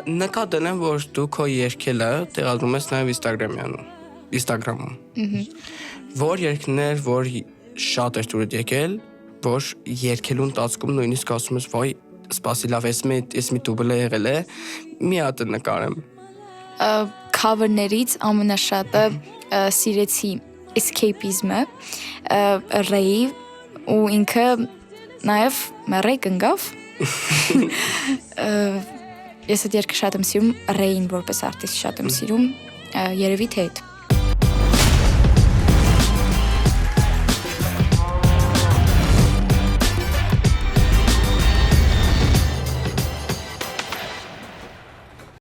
նկատել եմ, որ դու քո երգելը տեղադրում ես նաև Instagram-ում։ Որ երգներ, որ շատ էր դուրս եկել, որ երգելու ընթացքում նույնիսկ ասում ես, վայ, սպասի լավ, ես մի դուբլ եղել է, մի հատ նկարեմ։ Cover-ներից ամենաշատը սիրեցի Escapism-ը, Rave, ու ինքը նաև մեռեկ ընկավ։ Ես այդ երգը շատ եմ սիրում, Rain որպես արտիստ շատ եմ սիրում, երևի թե այդ։